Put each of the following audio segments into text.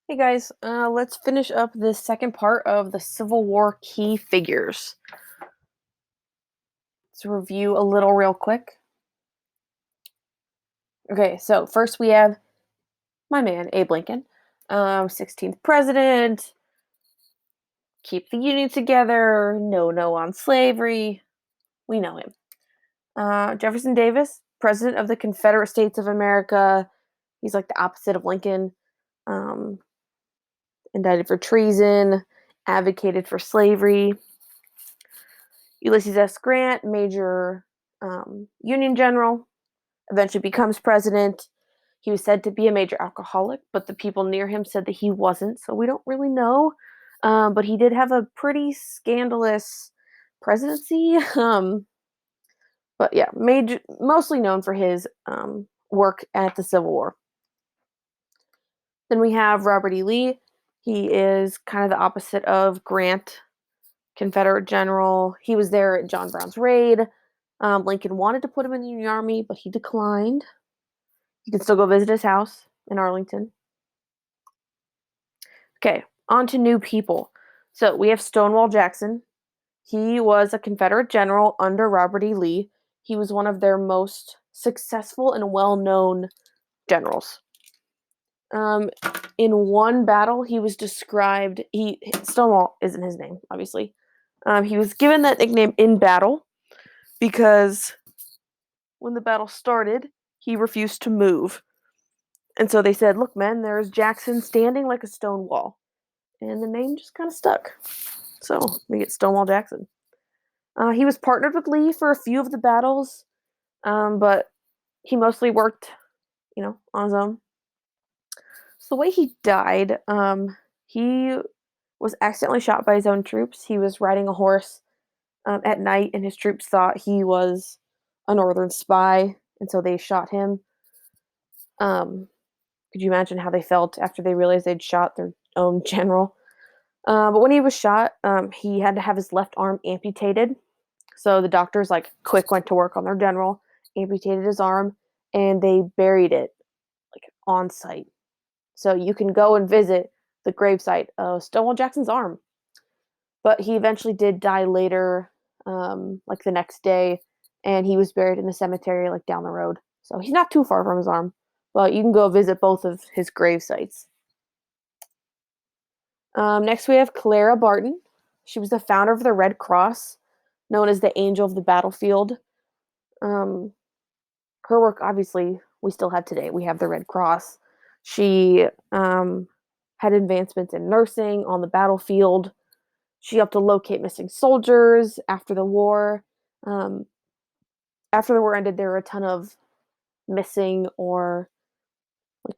Hey guys, let's finish up the second part of the Civil War key figures. Let's review a little real quick. Okay, so first we have my man, Abe Lincoln, 16th president, keep the Union together, no on slavery. We know him. Jefferson Davis, president of the Confederate States of America. He's like the opposite of Lincoln. Um, Indicted for treason, advocated for slavery. Ulysses S. Grant, major Union general, eventually becomes president. He was said to be a major alcoholic, but the people near him said that he wasn't, so we don't really know. But he did have a pretty scandalous presidency. But yeah, mostly known for his work at the Civil War. Then we have Robert E. Lee. He is kind of the opposite of Grant, Confederate general. He was there at John Brown's raid. Lincoln wanted to put him in the Union Army, but he declined. You can still go visit his house in Arlington. Okay, on to new people. So we have Stonewall Jackson. He was a Confederate general under Robert E. Lee. He was one of their most successful and well-known generals. Um, in one battle, he was described. Stonewall isn't his name, obviously. He was given that nickname in battle because when the battle started, he refused to move. And so they said, "Look, men, there's Jackson standing like a stone wall." And the name just kind of stuck. So we get Stonewall Jackson. He was partnered with Lee for a few of the battles, but he mostly worked, on his own. So the way he died, he was accidentally shot by his own troops. He was riding a horse at night, and his troops thought he was a Northern spy, and so they shot him. Could you imagine how they felt after they realized they'd shot their own general? But when he was shot, he had to have his left arm amputated. So the doctors quick went to work on their general, amputated his arm, and they buried it on site. So you can go and visit the gravesite of Stonewall Jackson's arm. But he eventually did die later, the next day, and he was buried in the cemetery down the road. So he's not too far from his arm, but you can go visit both of his grave sites. Next, we have Clara Barton. She was the founder of the Red Cross, known as the Angel of the Battlefield. Um, Her work, obviously, we still have today. We have the Red Cross. She had advancements in nursing on the battlefield. She helped to locate missing soldiers after the war. Um, After the war ended, there were a ton of missing or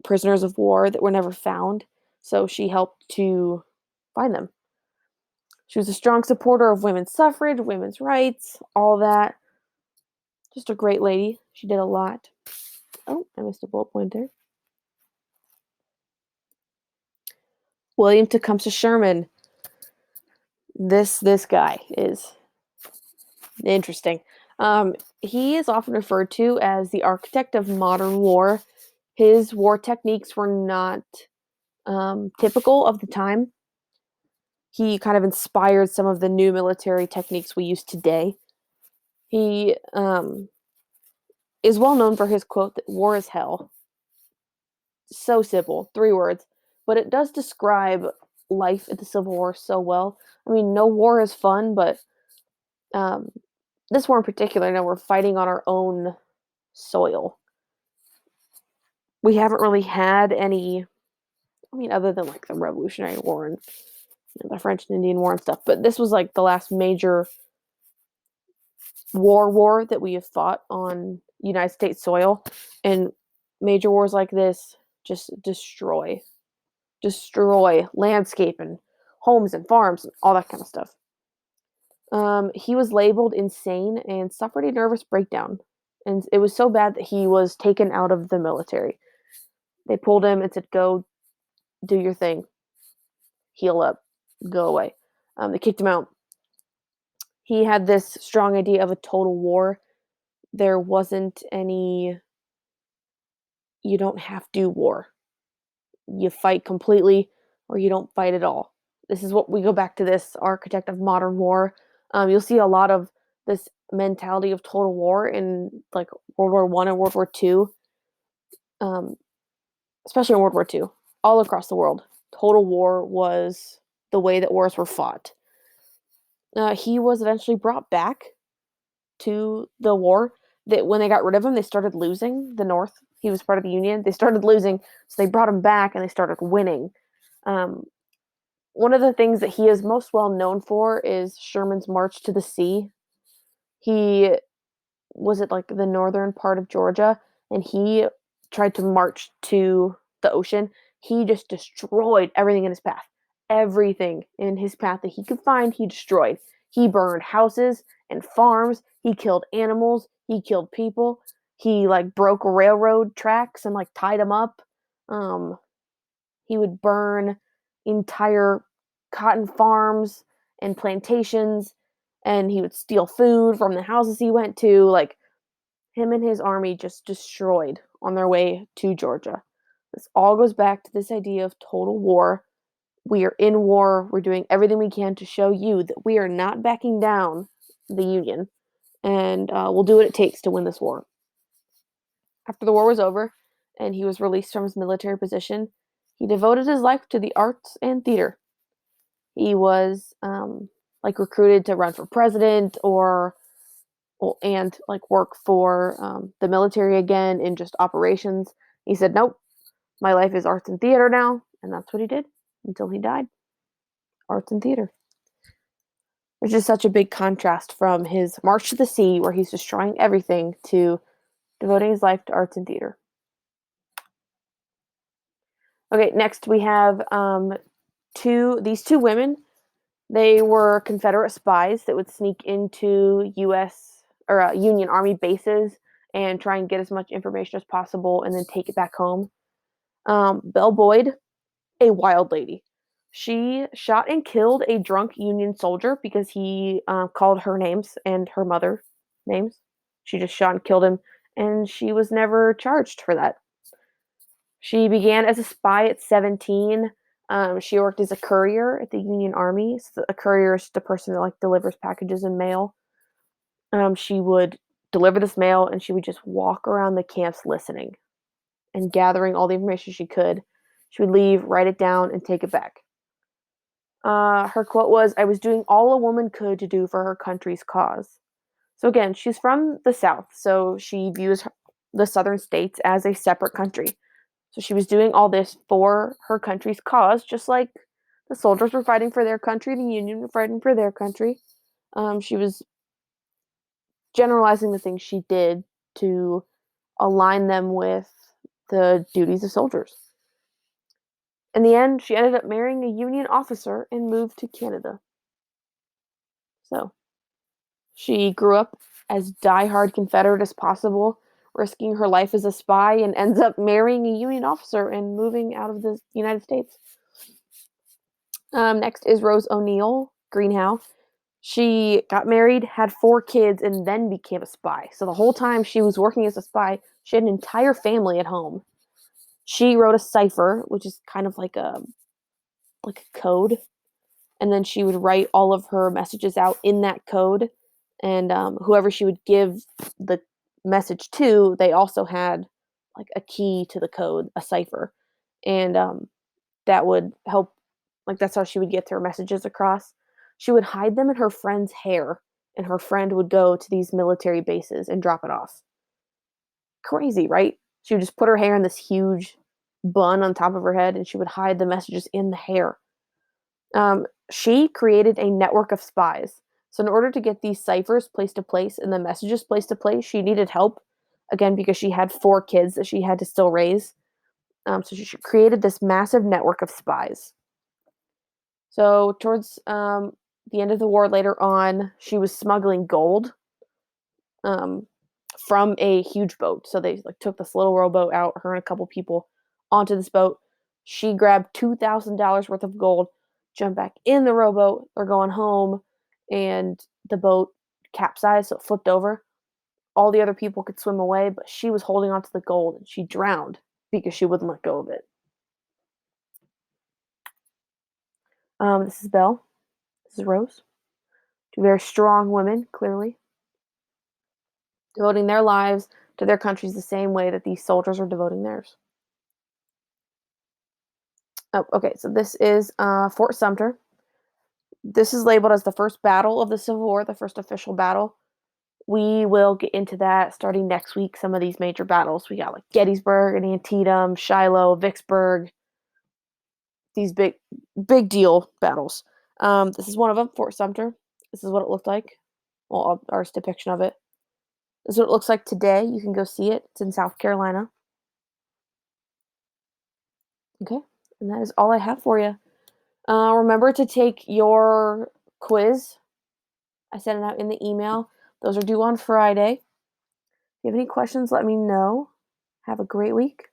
prisoners of war that were never found. So she helped to find them. She was a strong supporter of women's suffrage, women's rights, all that. Just a great lady. She did a lot. Oh, I missed a bullet point there. William Tecumseh Sherman. This guy is interesting. He is often referred to as the architect of modern war. His war techniques were not typical of the time. He kind of inspired some of the new military techniques we use today. He is well known for his quote that war is hell. So simple, 3 words, but it does describe life at the Civil War so well. I mean, no war is fun, but um, this war in particular, we're fighting on our own soil. We haven't really had any, other than the Revolutionary War and the French and Indian War and stuff, but this was the last major war that we have fought on United States soil, and major wars like this just destroy landscape and homes and farms and all that kind of stuff. He was labeled insane and suffered a nervous breakdown, and it was so bad that he was taken out of the military. They pulled him and said, "Go do your thing, heal up, go away." They kicked him out. He had this strong idea of a total war. There wasn't any, you don't have to war. You fight completely. or you don't fight at all. This is what we go back to this architect of modern war. You'll see a lot of this mentality of total war in like World War I and World War II, um, especially in World War II, all across the world. Total war was the way that wars were fought. He was eventually brought back to the war. That when they got rid of him, they started losing the North. He was part of the Union. They started losing, so they brought him back and they started winning. Um, One of the things that he is most well known for is Sherman's March to the Sea. He was at like the northern part of Georgia, and he tried to march to the ocean. He just destroyed everything in his path. Everything in his path that he could find, he destroyed. He burned houses and farms. He killed animals. He killed people. He like broke railroad tracks and like tied them up. Um, he would burn entire cotton farms and plantations, and he would steal food from the houses he went to. Like, him and his army just destroyed on their way to Georgia. This all goes back to this idea of total war. We are in war. We're doing everything we can to show you that we are not backing down the Union, and we'll do what it takes to win this war. After the war was over and he was released from his military position, he devoted his life to the arts and theater. He was like recruited to run for president or and like work for the military again in just operations. He said, "Nope, my life is arts and theater now," and that's what he did until he died. Arts and theater. There's just such a big contrast from his March to the Sea, where he's destroying everything, to devoting his life to arts and theater. Okay, next we have these two women. They were Confederate spies that would sneak into U.S. or Union Army bases and try and get as much information as possible and then take it back home. Belle Boyd, a wild lady. She shot and killed a drunk Union soldier because he called her names and her mother names. She just shot and killed him, and she was never charged for that. She began as a spy at 17. She worked as a courier at the Union Army. So a courier is the person that like delivers packages and mail. She would deliver this mail, and she would just walk around the camps listening and gathering all the information she could. She would leave, write it down, and take it back. Her quote was, "I was doing all a woman could to do for her country's cause." So again, she's from the South, so she views the Southern states as a separate country. So she was doing all this for her country's cause, just like the soldiers were fighting for their country, the Union were fighting for their country. She was generalizing the things she did to align them with the duties of soldiers. In the end, she ended up marrying a Union officer and moved to Canada. So she grew up as diehard Confederate as possible, risking her life as a spy, and ends up marrying a Union officer and moving out of the United States. Next is Rose O'Neal Greenhow. She got married, had 4 kids, and then became a spy. So the whole time she was working as a spy, she had an entire family at home. She wrote a cipher, which is kind of like a code, and then she would write all of her messages out in that code. And whoever she would give the message to, they also had like a key to the code, a cipher, and that would help. Like, that's how she would get her messages across. She would hide them in her friend's hair, and her friend would go to these military bases and drop it off. Crazy, right? She would just put her hair in this huge bun on top of her head, and she would hide the messages in the hair. She created a network of spies. So, in order to get these ciphers placed to place and the messages placed to place, she needed help. Again, because she had 4 kids that she had to still raise. So, she created this massive network of spies. So, towards the end of the war, later on, she was smuggling gold um, from a huge boat. So they like took this little rowboat out, her and a couple people onto this boat. She grabbed $2,000 worth of gold, jumped back in the rowboat. They're going home, and the boat capsized, so it flipped over. All the other people could swim away, but she was holding onto the gold, and she drowned because she wouldn't let go of it. This is Belle. This is Rose. Two very strong women, clearly, devoting their lives to their countries the same way that these soldiers are devoting theirs. Oh, okay, so this is Fort Sumter. This is labeled as the first battle of the Civil War, the first official battle. We will get into that starting next week. Some of these major battles we got like Gettysburg and Antietam, Shiloh, Vicksburg. These big deal battles. This is one of them, Fort Sumter. This is what it looked like. Well, our depiction of it. This is what it looks like today. You can go see it. It's in South Carolina. Okay, and that is all I have for you. Remember to take your quiz. I sent it out in the email. Those are due on Friday. If you have any questions, let me know. Have a great week.